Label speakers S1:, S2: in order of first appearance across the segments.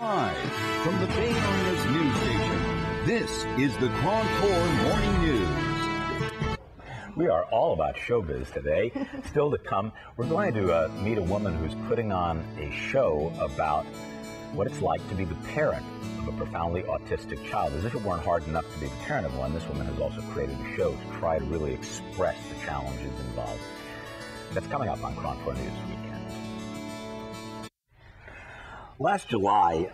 S1: Live from the Bay Area's news station, this is the KRON Morning News.
S2: We are all about showbiz today. Still to come, we're going to meet a woman who's putting on a show about what it's like to be the parent of a profoundly autistic child. As if it weren't hard enough to be the parent of one, this woman has also created a show to try to really express the challenges involved. That's coming up on KRON News Weekend. Last July,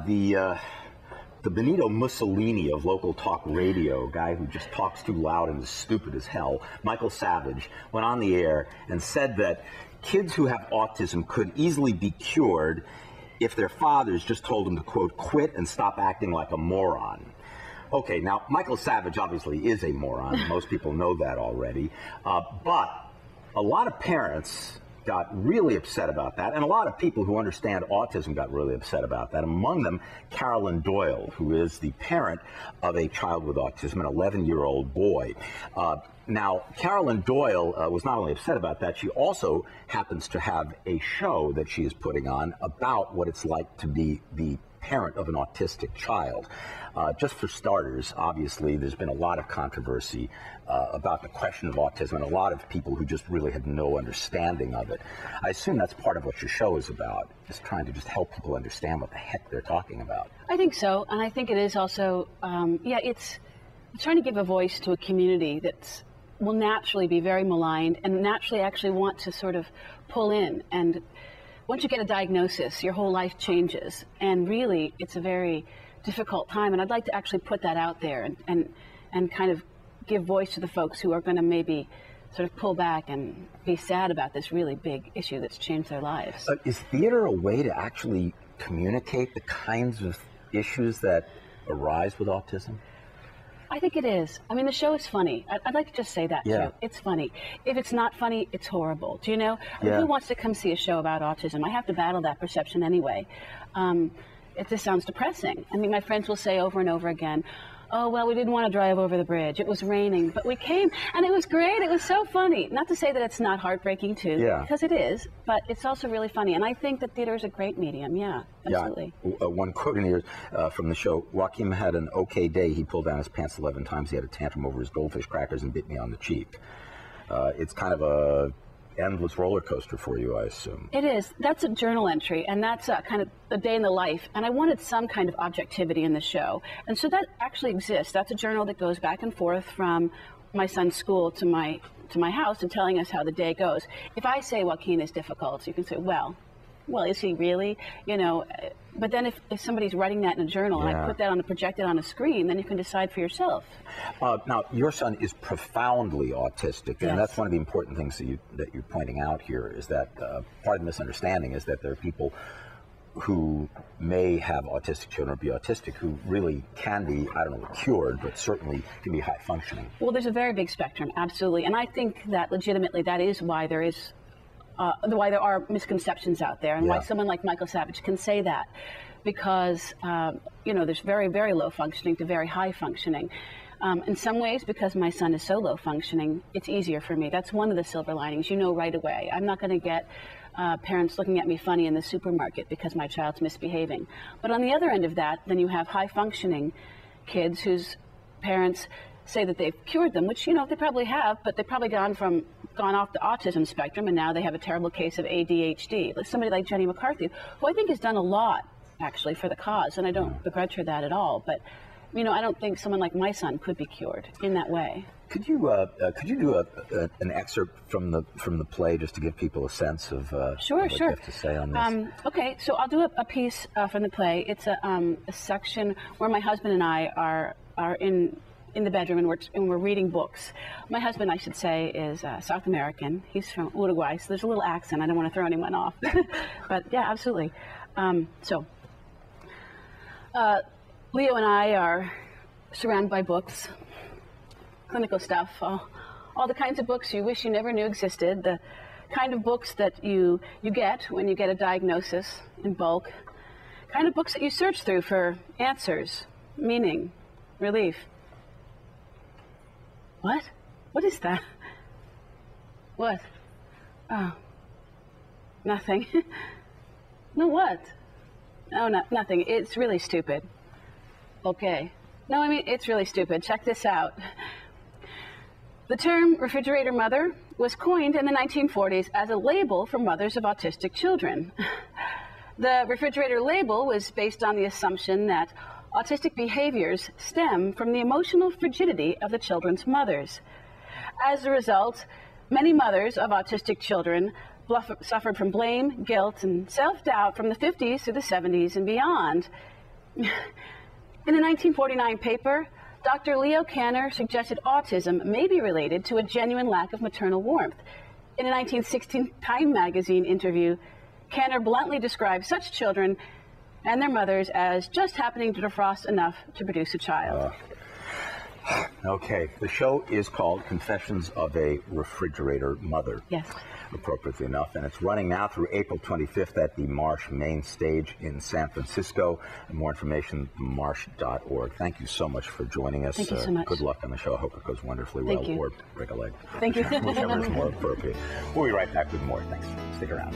S2: the Benito Mussolini of local talk radio, a guy who just talks too loud and is stupid as hell, Michael Savage, went on the air and said that kids who have autism could easily be cured if their fathers just told them to, quote, quit and stop acting like a moron. Okay, now, Michael Savage obviously is a moron. Most people know that already. But a lot of parents got really upset about that, and a lot of people who understand autism got really upset about that. Among them, Carolyn Doyle, who is the parent of a child with autism, an 11-year-old boy. Now, Carolyn Doyle was not only upset about that, she also happens to have a show that she is putting on about what it's like to be the parent of an autistic child. Just for starters, obviously, there's been a lot of controversy about the question of autism, and a lot of people who just really had no understanding of it. I assume that's part of what your show is about, just trying to just help people understand what the heck they're talking about.
S3: I think so, and I think it is also, it's trying to give a voice to a community that will naturally be very maligned and naturally actually want to sort of pull in. And once you get a diagnosis, your whole life changes, and really it's a very difficult time, and I'd like to actually put that out there and kind of give voice to the folks who are going to maybe sort of pull back and be sad about this really big issue that's changed their lives.
S2: Is theater a way to actually communicate the kinds of issues that arise with autism?
S3: I think it is. I mean, the show is funny. I'd like to just say that, too. It's funny. If it's not funny, it's horrible. Do you know? I mean, who wants to come see a show about autism? I have to battle that perception anyway. It just sounds depressing. I mean, my friends will say over and over again, oh, well, we didn't want to drive over the bridge. It was raining, but we came, and it was great. It was so funny. Not to say that it's not heartbreaking, too, because it is, but it's also really funny. And I think that theater is a great medium. Yeah, absolutely.
S2: Yeah. One quote in here from the show, Joaquin had an okay day. He pulled down his pants 11 times. He had a tantrum over his goldfish crackers and bit me on the cheek. It's kind of a endless roller coaster for you, I assume.
S3: It is. That's a journal entry, and that's kind of a day in the life. And I wanted some kind of objectivity in the show. And so that actually exists. That's a journal that goes back and forth from my son's school to my house and telling us how the day goes. If I say Joaquin is difficult, you can say, well, is he really? You know, but then if somebody's writing that in a journal and I put that on projected on a screen, then you can decide for yourself.
S2: Now, your son is profoundly autistic, and that's one of the important things that you're pointing out here, is that part of the misunderstanding is that there are people who may have autistic children or be autistic who really can be, I don't know, cured, but certainly can be high functioning.
S3: Well, there's a very big spectrum, absolutely, and I think that legitimately that is why there is why there are misconceptions out there, and why someone like Michael Savage can say that, because there's very, very low functioning to very high functioning. In some ways, because my son is so low functioning, it's easier for me. That's one of the silver linings. You know right away. I'm not going to get parents looking at me funny in the supermarket because my child's misbehaving. But on the other end of that, then you have high functioning kids whose parents say that they've cured them, which, they probably have, but they've probably gone off the autism spectrum, and now they have a terrible case of ADHD. Like somebody like Jenny McCarthy, who I think has done a lot, actually, for the cause, and I don't begrudge her that at all, but, I don't think someone like my son could be cured in that way.
S2: Could you do an excerpt from the play just to give people a sense of what you have to say on this?
S3: Okay, so I'll do a piece from the play. It's a section where my husband and I are in the bedroom and we're reading books. My husband, I should say, is South American. He's from Uruguay, so there's a little accent. I don't want to throw anyone off. But yeah, absolutely. Leo and I are surrounded by books, clinical stuff, all the kinds of books you wish you never knew existed, the kind of books that you get when you get a diagnosis in bulk, kind of books that you search through for answers, meaning, relief. What? What is that? What? Oh, nothing. No, what? Oh, no, nothing. It's really stupid. Okay. No, I mean, it's really stupid. Check this out. The term refrigerator mother was coined in the 1940s as a label for mothers of autistic children. The refrigerator label was based on the assumption that autistic behaviors stem from the emotional frigidity of the children's mothers. As a result, many mothers of autistic children suffered from blame, guilt, and self-doubt from the 50s to the 70s and beyond. In a 1949 paper, Dr. Leo Kanner suggested autism may be related to a genuine lack of maternal warmth. In a 1916 Time magazine interview, Kanner bluntly described such children and their mothers as just happening to defrost enough to produce a child.
S2: Okay, the show is called Confessions of a Refrigerator Mother.
S3: Yes.
S2: Appropriately enough, and it's running now through April 25th at the Marsh Main Stage in San Francisco. And more information, marsh.org. Thank you so much for joining us.
S3: Thank you so much.
S2: Good luck on the show. I hope it goes wonderfully
S3: Thank
S2: well.
S3: you.
S2: Or break a leg.
S3: Thank you.
S2: Whichever is more appropriate. We'll be right back with more. Thanks. Stick around.